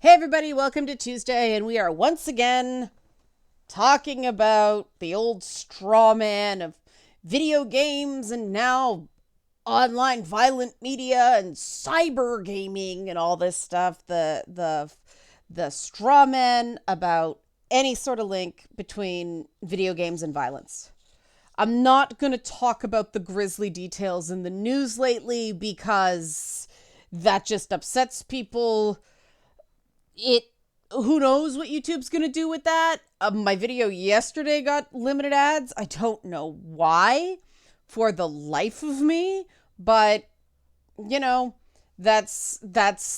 Hey everybody, welcome to Tuesday, and we are once again talking about the old straw man of video games and now online violent media and cyber gaming and all this stuff. The straw man about any sort of link between video games and violence. I'm not going to talk about the grisly details in the news lately because that just upsets people. It Who knows what YouTube's gonna do with that. My video yesterday got limited ads. I don't know why, for the life of me, but you know, that's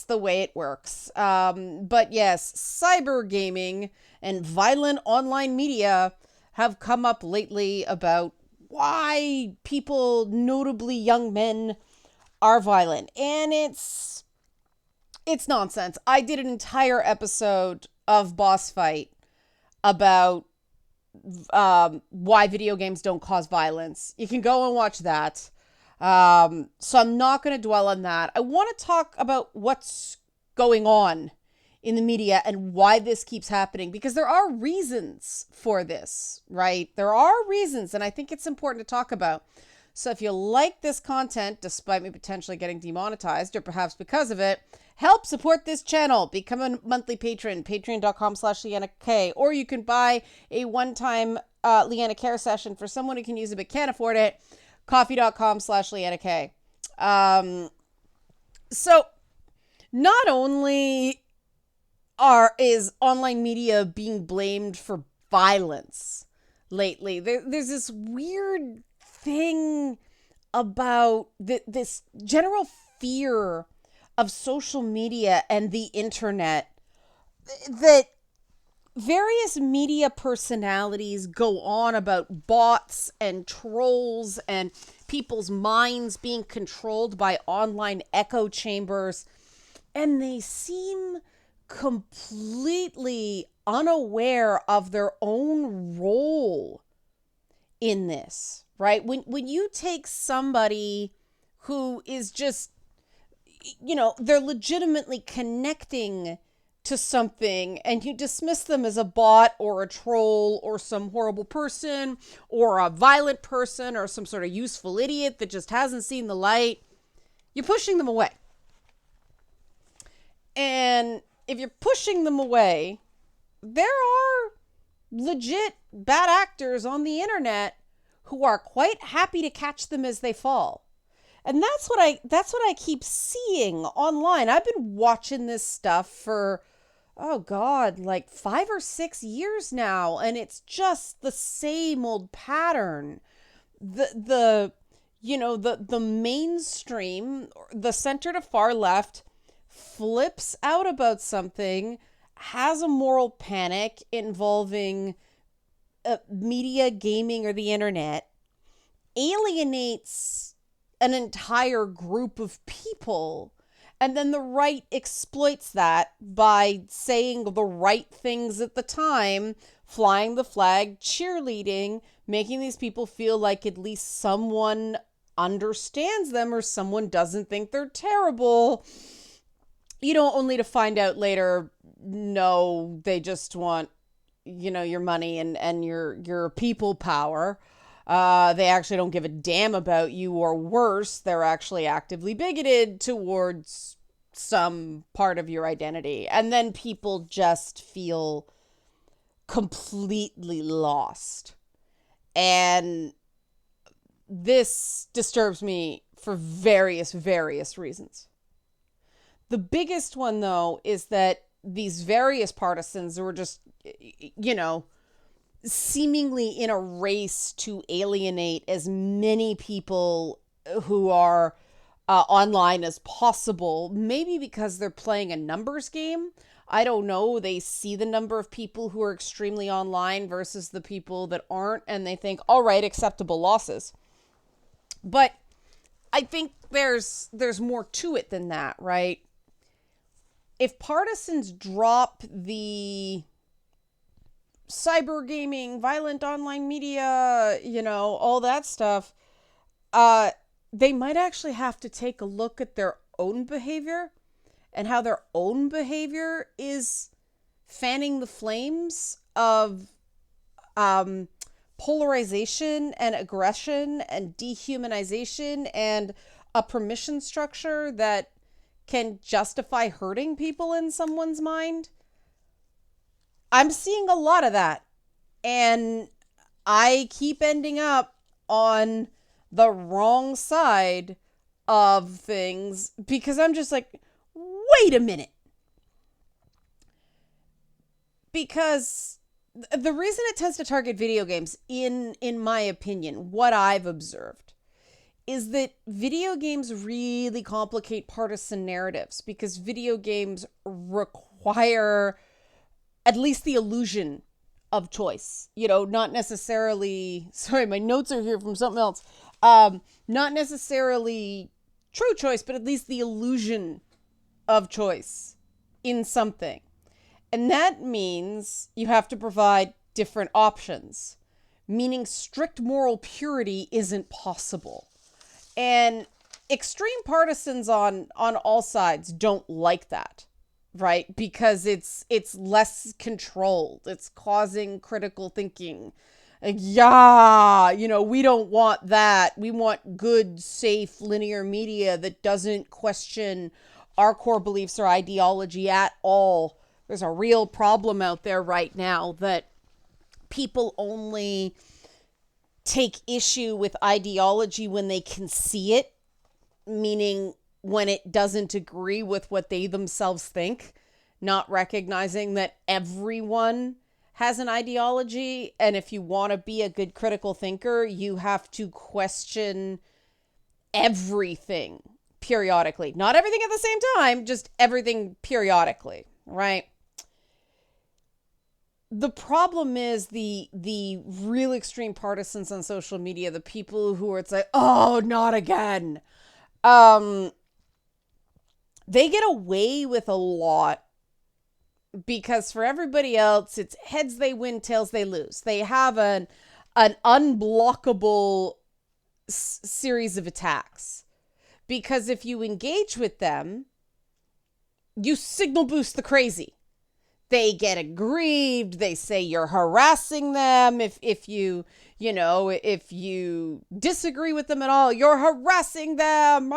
the way it works. But yes, cyber gaming and violent online media have come up lately about why people, notably young men, are violent, and it's nonsense. I did an entire episode of Boss Fight about why video games don't cause violence. You can go and watch that. So I'm not going to dwell on that. I want to talk about what's going on in the media and why this keeps happening, because there are reasons for this, right? There are reasons, and I think it's important to talk about. So if you like this content, despite me potentially getting demonetized, or perhaps because of it, help support this channel. Become a monthly patron, patreon.com/LeannaK, or you can buy a one-time Leanna Care session for someone who can use it but can't afford it, coffee.com/LeannaK. So not only is online media being blamed for violence lately, there's this weird thing about this general fear of social media and the internet that various media personalities go on about bots and trolls and people's minds being controlled by online echo chambers, and they seem completely unaware of their own role in this, right? When you take somebody who is just, they're legitimately connecting to something and you dismiss them as a bot or a troll or some horrible person or a violent person or some sort of useful idiot that just hasn't seen the light, you're pushing them away. And if you're pushing them away, there are legit bad actors on the internet who are quite happy to catch them as they fall. And that's what I keep seeing online. I've been watching this stuff for, oh God, like 5 or 6 years now, and it's just the same old pattern. The mainstream, the center to far left, flips out about something, has a moral panic involving media, gaming, or the internet, alienates an entire group of people, and then the right exploits that by saying the right things at the time, flying the flag, cheerleading, making these people feel like at least someone understands them or someone doesn't think they're terrible. Only to find out later, no, they just want, your money and your people power. They actually don't give a damn about you, or worse, they're actually actively bigoted towards some part of your identity. And then people just feel completely lost. And this disturbs me for various reasons. The biggest one, though, is that these various partisans were just, seemingly in a race to alienate as many people who are online as possible, maybe because they're playing a numbers game. I don't know. They see the number of people who are extremely online versus the people that aren't, and they think, all right, acceptable losses. But I think there's more to it than that, right? If partisans drop the cyber gaming, violent online media, all that stuff, they might actually have to take a look at their own behavior and how their own behavior is is fanning the flames of polarization and aggression and dehumanization and a permission structure that can justify hurting people in someone's mind. I'm seeing a lot of that. And I keep ending up on the wrong side of things because I'm just like, wait a minute. Because the reason it tends to target video games, in my opinion, what I've observed, is that video games really complicate partisan narratives because video games require at least the illusion of choice. You know, not necessarily, sorry, my notes are here from something else. Not necessarily true choice, but at least the illusion of choice in something. And that means you have to provide different options, meaning strict moral purity isn't possible. And extreme partisans on all sides don't like that, right? Because it's less controlled. It's causing critical thinking. Like, yeah, you know, we don't want that. We want good, safe, linear media that doesn't question our core beliefs or ideology at all. There's a real problem out there right now that people only take issue with ideology when they can see it, meaning when it doesn't agree with what they themselves think, not recognizing that everyone has an ideology. And if you want to be a good critical thinker, you have to question everything periodically. Not everything at the same time, just everything periodically, right? The problem is the real extreme partisans on social media, the people who are, it's like, oh, not again. They get away with a lot because for everybody else, it's heads they win, tails they lose. They have an unblockable series of attacks because if you engage with them, you signal boost the crazy. They get aggrieved. They say you're harassing them. If you disagree with them at all, you're harassing them.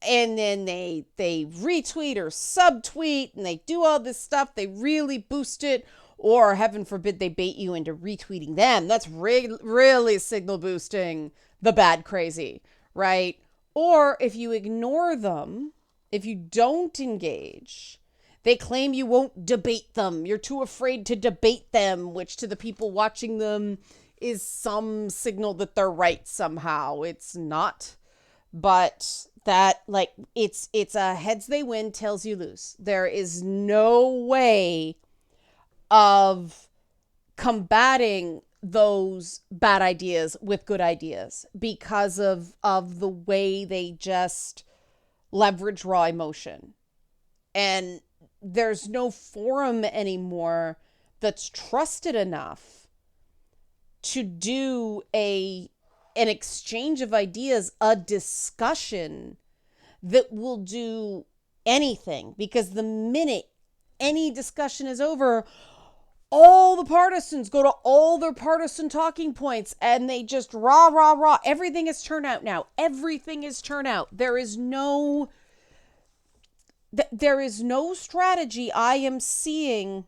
And then they retweet or subtweet and they do all this stuff. They really boost it, or heaven forbid they bait you into retweeting them. That's really signal boosting the bad crazy, right? Or if you ignore them, if you don't engage, they claim you won't debate them. You're too afraid to debate them, which to the people watching them is some signal that they're right somehow. It's not. But that, like, it's a heads they win, tails you lose. There is no way of combating those bad ideas with good ideas because of the way they just leverage raw emotion. And there's no forum anymore that's trusted enough to do an exchange of ideas, a discussion that will do anything. Because the minute any discussion is over, all the partisans go to all their partisan talking points and they just rah. Everything is turnout now. Everything is turnout. There is no strategy I am seeing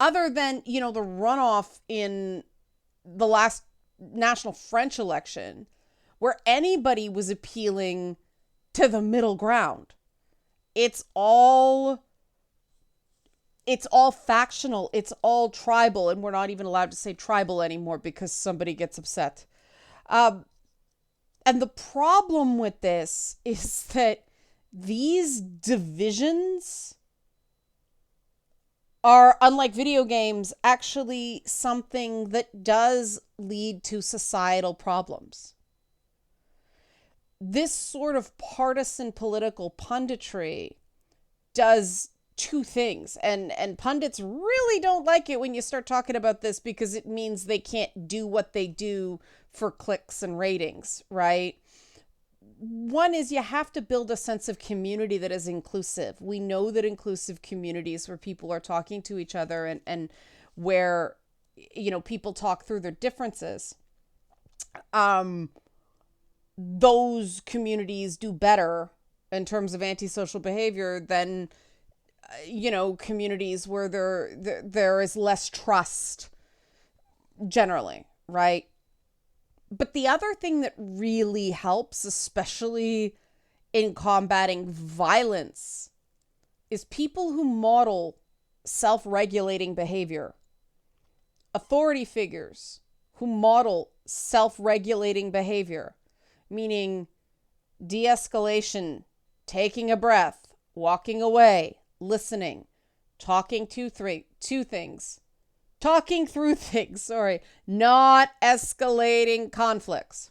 other than, the runoff in the last national French election where anybody was appealing to the middle ground. It's all factional. It's all tribal. And we're not even allowed to say tribal anymore because somebody gets upset. And the problem with this is that these divisions are, unlike video games, actually something that does lead to societal problems. This sort of partisan political punditry does two things, and pundits really don't like it when you start talking about this because it means they can't do what they do for clicks and ratings, right? one is you have to build a sense of community that is inclusive. We know that inclusive communities where people are talking to each other and where, people talk through their differences, those communities do better in terms of antisocial behavior than, communities where there is less trust generally, right? But the other thing that really helps, especially in combating violence, is people who model self-regulating behavior. Authority figures who model self-regulating behavior, meaning de-escalation, taking a breath, walking away, listening, talking through things, not escalating conflicts.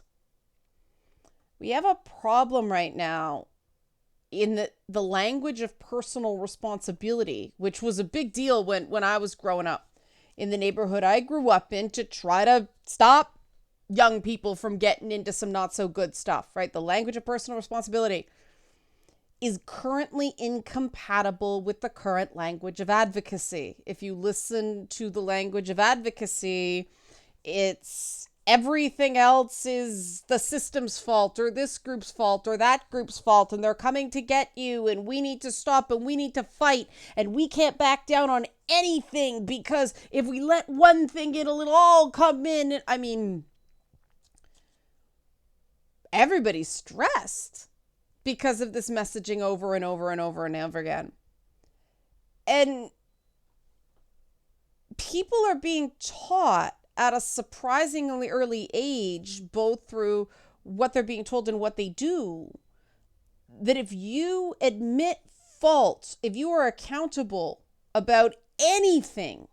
We have a problem right now in the language of personal responsibility, which was a big deal when I was growing up in the neighborhood I grew up in to try to stop young people from getting into some not so good stuff, right? The language of personal responsibility is currently incompatible with the current language of advocacy. If you listen to the language of advocacy, it's everything else is the system's fault or this group's fault or that group's fault, and they're coming to get you, and we need to stop and we need to fight, and we can't back down on anything because if we let one thing in, it'll all come in. I mean, everybody's stressed because of this messaging over and over and over and over again. And people are being taught at a surprisingly early age, both through what they're being told and what they do, that if you admit fault, if you are accountable about anything,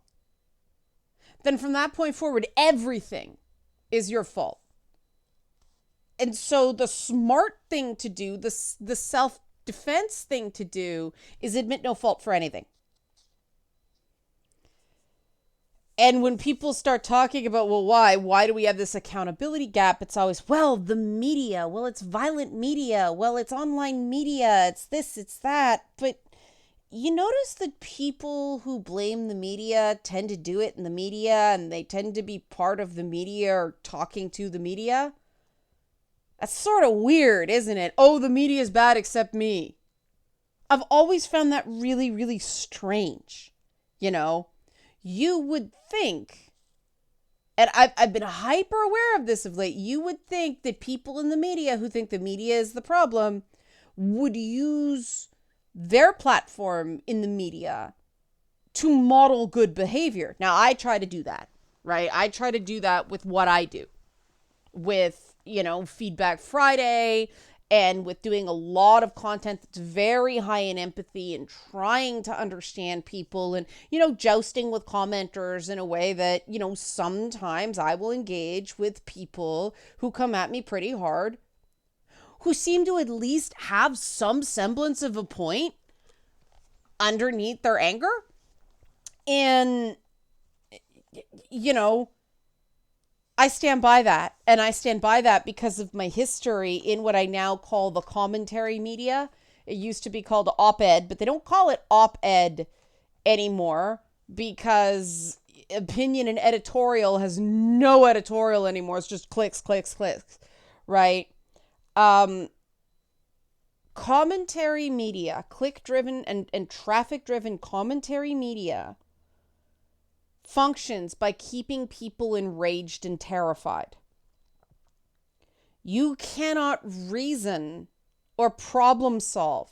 then from that point forward, everything is your fault. And so the smart thing to do, the self-defense thing to do, is admit no fault for anything. And when people start talking about, well, why do we have this accountability gap? It's always, well, the media, well, it's violent media, well, it's online media, it's this, it's that. But you notice that people who blame the media tend to do it in the media, and they tend to be part of the media or talking to the media. That's sort of weird, isn't it? Oh, the media is bad except me. I've always found that really, really strange. You would think, and I've been hyper aware of this of late, you would think that people in the media who think the media is the problem would use their platform in the media to model good behavior. Now, I try to do that, right? I try to do that with what I do, with Feedback Friday, and with doing a lot of content that's very high in empathy and trying to understand people and, jousting with commenters in a way that, sometimes I will engage with people who come at me pretty hard, who seem to at least have some semblance of a point underneath their anger. And, I stand by that, and I stand by that because of my history in what I now call the commentary media. It used to be called op-ed, but they don't call it op-ed anymore because opinion and editorial has no editorial anymore. It's just clicks, right? Commentary media, click-driven and traffic-driven commentary media functions by keeping people enraged and terrified. You cannot reason or problem solve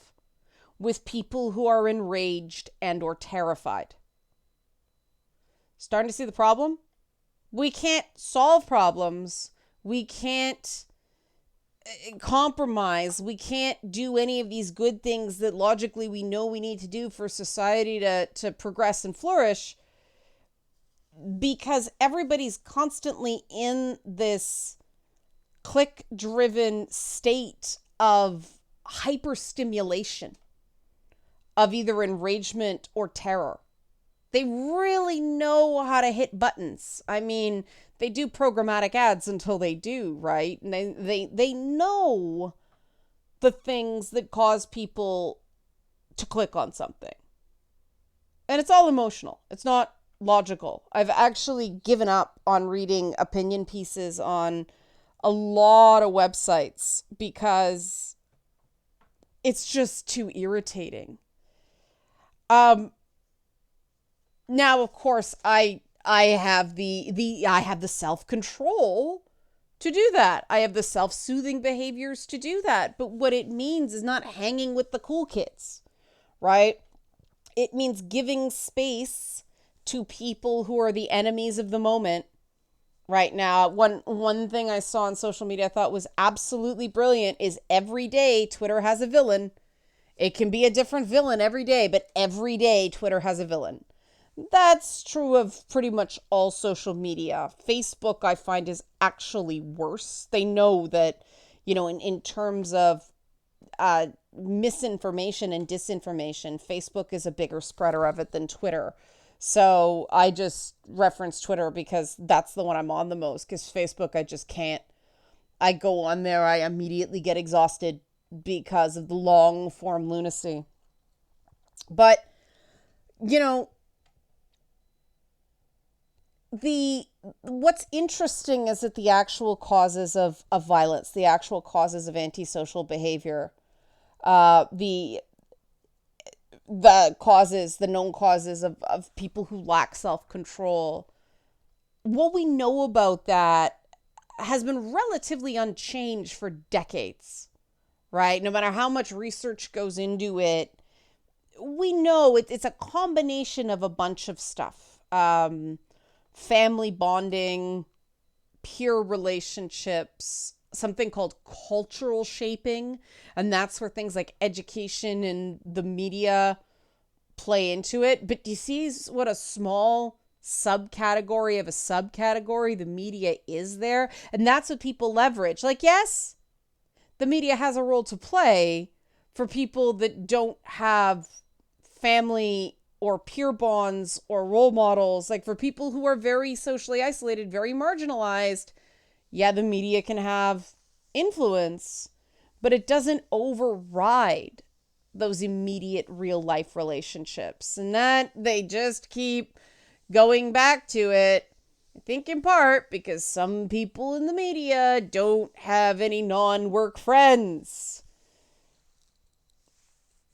with people who are enraged and or terrified. Starting to see the problem? We can't solve problems. We can't compromise. We can't do any of these good things that logically we know we need to do for society to progress and flourish, because everybody's constantly in this click-driven state of hyperstimulation, of either enragement or terror. They really know how to hit buttons. I mean, they do programmatic ads until they do, right? And they know the things that cause people to click on something. And it's all emotional. It's not logical. I've actually given up on reading opinion pieces on a lot of websites because it's just too irritating. Now, of course, I have the self-control to do that. I have the self-soothing behaviors to do that. But what it means is not hanging with the cool kids, right? It means giving space to people who are the enemies of the moment right now. One thing I saw on social media I thought was absolutely brilliant is every day Twitter has a villain. It can be a different villain every day, but every day Twitter has a villain. That's true of pretty much all social media. Facebook, I find, is actually worse. They know that, in terms of misinformation and disinformation, Facebook is a bigger spreader of it than Twitter. So I just reference Twitter because that's the one I'm on the most, because Facebook, I just can't. I go on there, I immediately get exhausted because of the long form lunacy. But, what's interesting is that the actual causes of violence, the actual causes of antisocial behavior, the known causes of people who lack self-control, what we know about that has been relatively unchanged for decades, right? No matter how much research goes into it, we know it's a combination of a bunch of stuff. Family bonding, peer relationships, something called cultural shaping. And that's where things like education and the media play into it. But do you see what a small subcategory of a subcategory the media is there? And that's what people leverage. Like, yes, the media has a role to play for people that don't have family or peer bonds or role models. Like for people who are very socially isolated, very marginalized, yeah, the media can have influence, but it doesn't override those immediate real life relationships. And that they just keep going back to it, I think in part because some people in the media don't have any non-work friends.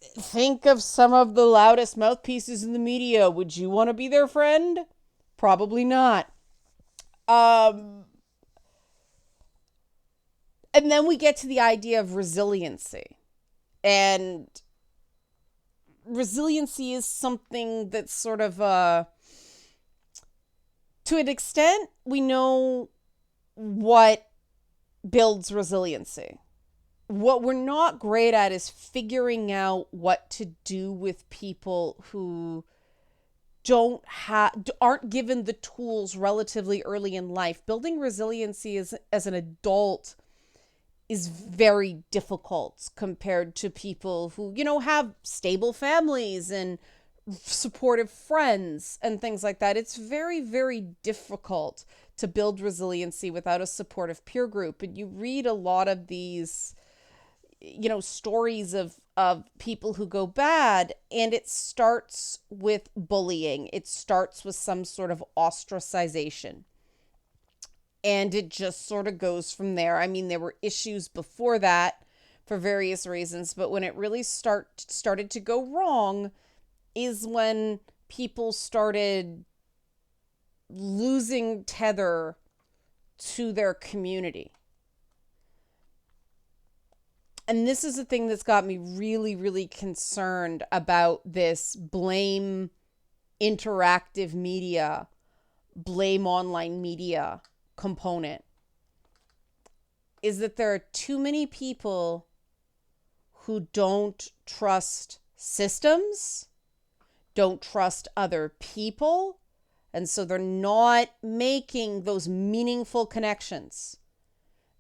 Think of some of the loudest mouthpieces in the media. Would you want to be their friend? Probably not. And then we get to the idea of resiliency. And resiliency is something that's sort of, to an extent, we know what builds resiliency. What we're not great at is figuring out what to do with people who aren't given the tools relatively early in life. Building resiliency as an adult is very difficult compared to people who, have stable families and supportive friends and things like that. It's very, very difficult to build resiliency without a supportive peer group. And you read a lot of these stories of people who go bad, and it starts with bullying. It starts with some sort of ostracization. And it just sort of goes from there. I mean, there were issues before that for various reasons, but when it really started to go wrong is when people started losing tether to their community. And this is the thing that's got me really, really concerned about this blame interactive media, blame online media component, is that there are too many people who don't trust systems, don't trust other people, and so they're not making those meaningful connections.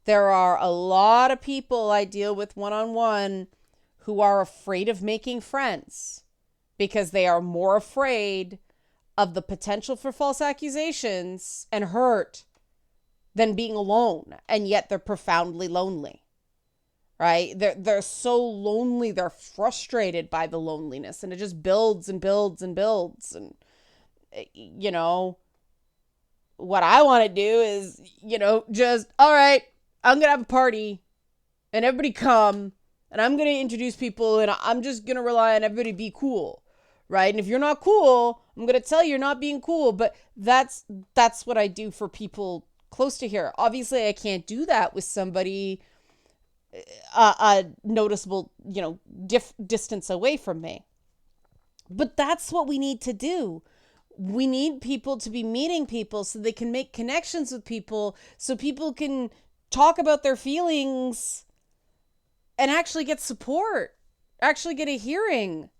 There are a lot of people I deal with one-on-one who are afraid of making friends because they are more afraid of the potential for false accusations and hurt than being alone. And yet they're profoundly lonely, right? They're so lonely, they're frustrated by the loneliness, and it just builds and builds and builds. And you know, what I want to do is, just all right, I'm gonna have a party and everybody come, and I'm gonna introduce people, and I'm just gonna rely on everybody to be cool, right? And if you're not cool, I'm gonna tell you you're not being cool. But that's what I do for people close to here. Obviously, I can't do that with somebody a noticeable, distance away from me. But that's what we need to do. We need people to be meeting people so they can make connections with people, so people can talk about their feelings and actually get support, actually get a hearing,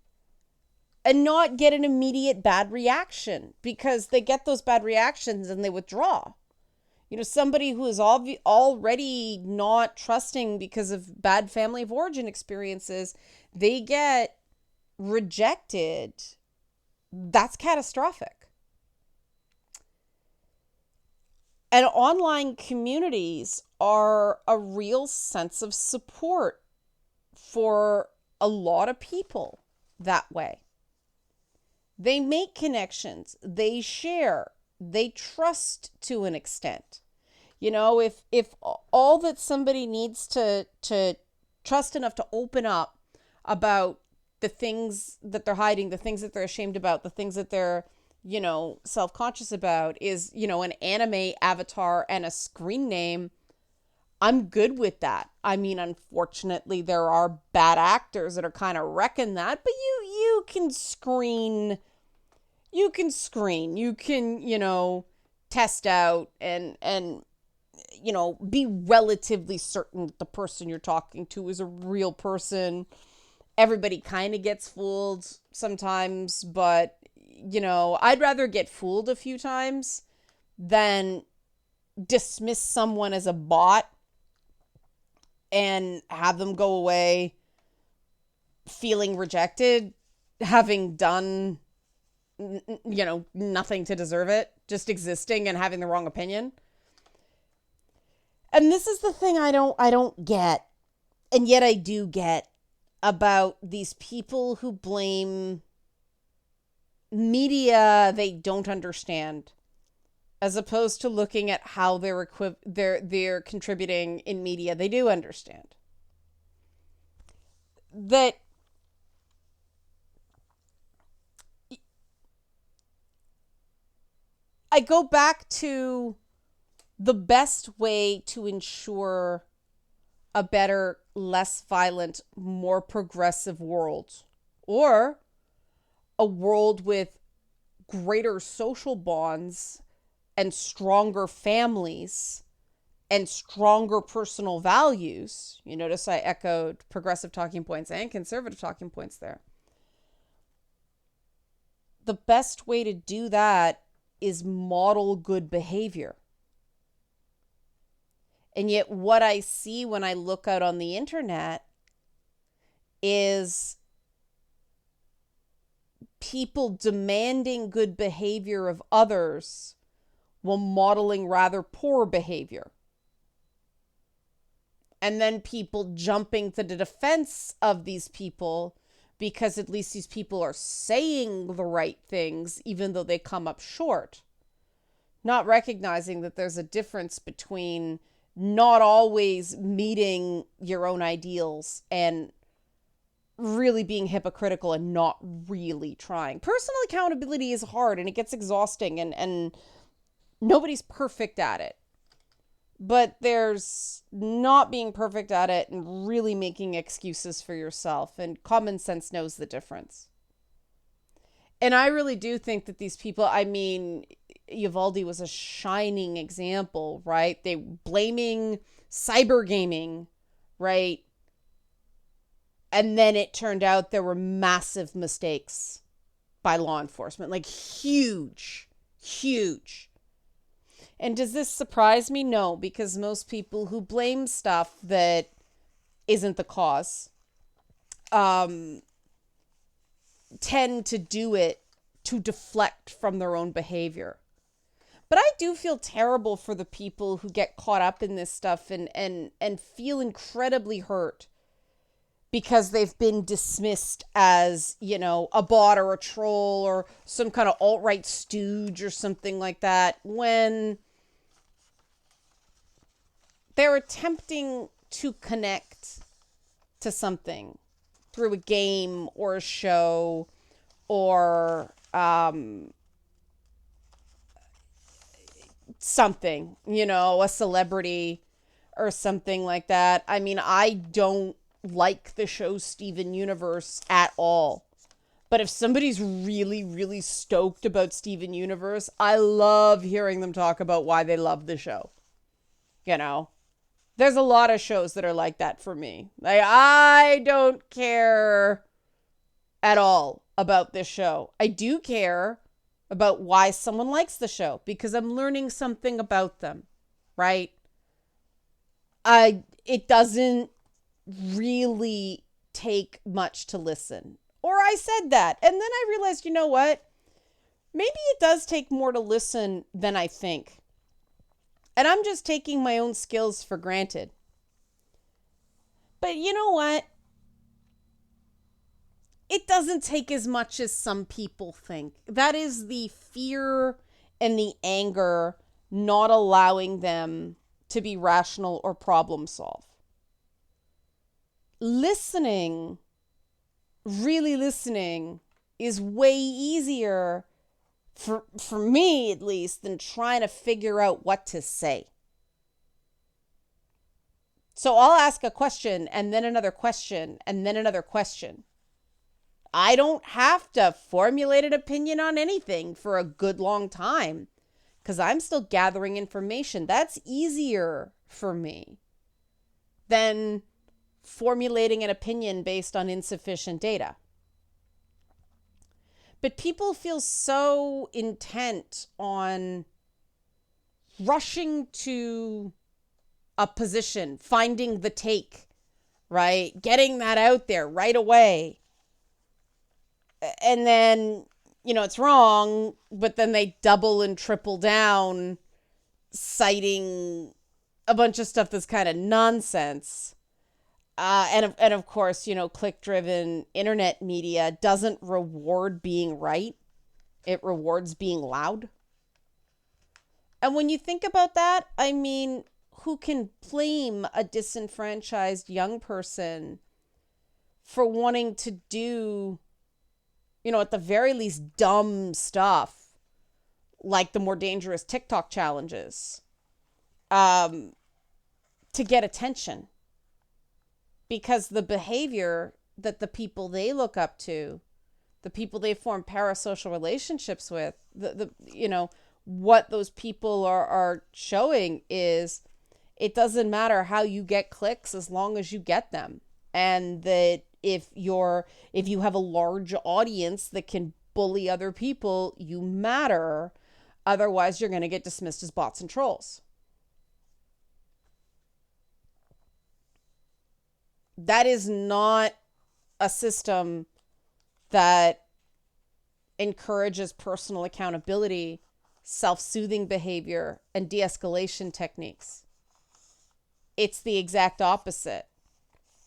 and not get an immediate bad reaction, because they get those bad reactions and they withdraw. Somebody who is already not trusting because of bad family of origin experiences, they get rejected. That's catastrophic. And online communities are a real sense of support for a lot of people that way. They make connections, they share, they trust to an extent. If all that somebody needs to trust enough to open up about the things that they're hiding, the things that they're ashamed about, the things that they're, self-conscious about is, an anime avatar and a screen name, I'm good with that. I mean, unfortunately, there are bad actors that are kind of wrecking that, but you can screen, you can, test out and be relatively certain that the person you're talking to is a real person. Everybody kind of gets fooled sometimes, but, I'd rather get fooled a few times than dismiss someone as a bot and have them go away feeling rejected, having done nothing to deserve it, just existing and having the wrong opinion. And this is the thing I don't get, and yet I do get, about these people who blame media they don't understand, as opposed to looking at how they're contributing in media they do understand. That I go back to the best way to ensure a better, less violent, more progressive world, or a world with greater social bonds and stronger families and stronger personal values. You notice I echoed progressive talking points and conservative talking points there. The best way to do that is model good behavior. And yet what I see when I look out on the internet is people demanding good behavior of others while modeling rather poor behavior. And then people jumping to the defense of these people because at least these people are saying the right things, even though they come up short. Not recognizing that there's a difference between not always meeting your own ideals and really being hypocritical and not really trying. Personal accountability is hard and it gets exhausting, and nobody's perfect at it. But there's not being perfect at it and really making excuses for yourself, and common sense knows the difference. And I really do think that these people, I mean, Uvalde was a shining example, right? They blaming cyber gaming, right? And then it turned out there were massive mistakes by law enforcement, like huge. And does this surprise me? No, because most people who blame stuff that isn't the cause tend to do it to deflect from their own behavior. But I do feel terrible for the people who get caught up in this stuff and feel incredibly hurt because they've been dismissed as, a bot or a troll or some kind of alt-right stooge or something like that, when they're attempting to connect to something through a game or a show or something, a celebrity or something like that. I mean, I don't like the show Steven Universe at all. But if somebody's really, really stoked about Steven Universe, I love hearing them talk about why they love the show. There's a lot of shows that are like that for me. Like, I don't care at all about this show. I do care about why someone likes the show because I'm learning something about them, right? It doesn't really take much to listen. Or I said that, and then I realized, you know what? Maybe it does take more to listen than I think. And I'm just taking my own skills for granted. But you know what? It doesn't take as much as some people think. That is the fear and the anger not allowing them to be rational or problem solve. Listening, really listening, is way easier for me at least than trying to figure out what to say. So I'll ask a question and then another question and then another question. I don't have to formulate an opinion on anything for a good long time because I'm still gathering information. That's easier for me than formulating an opinion based on insufficient data. But people feel so intent on rushing to a position, finding the take, right? Getting that out there right away. And then, it's wrong, but then they double and triple down, citing a bunch of stuff that's kind of nonsense. And of course, click-driven internet media doesn't reward being right. It rewards being loud. And when you think about that, I mean, who can blame a disenfranchised young person for wanting to do, at the very least, dumb stuff, like the more dangerous TikTok challenges, to get attention? Because the behavior that the people they look up to, the people they form parasocial relationships with, what those people are showing is it doesn't matter how you get clicks as long as you get them. And that if you have a large audience that can bully other people, you matter. Otherwise, you're going to get dismissed as bots and trolls. That is not a system that encourages personal accountability, self-soothing behavior, and de-escalation techniques. It's the exact opposite.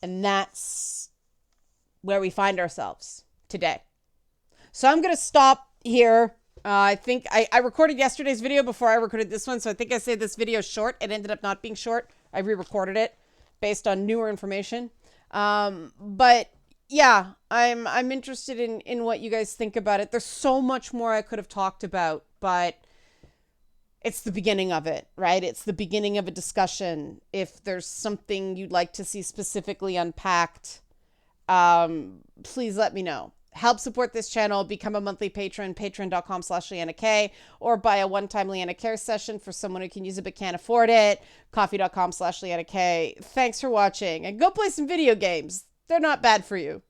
And that's where we find ourselves today. So I'm going to stop here. I think I recorded yesterday's video before I recorded this one. So I think I said this video is short. It ended up not being short. I re-recorded it based on newer information. But yeah, I'm interested in what you guys think about it. There's so much more I could have talked about, but it's the beginning of it, right? It's the beginning of a discussion. If there's something you'd like to see specifically unpacked, please let me know. Help support this channel. Become a monthly patron, patreon.com/Leanna K, or buy a one-time Leanna Care session for someone who can use it but can't afford it. Coffee.com/Leanna K. Thanks for watching, and go play some video games. They're not bad for you.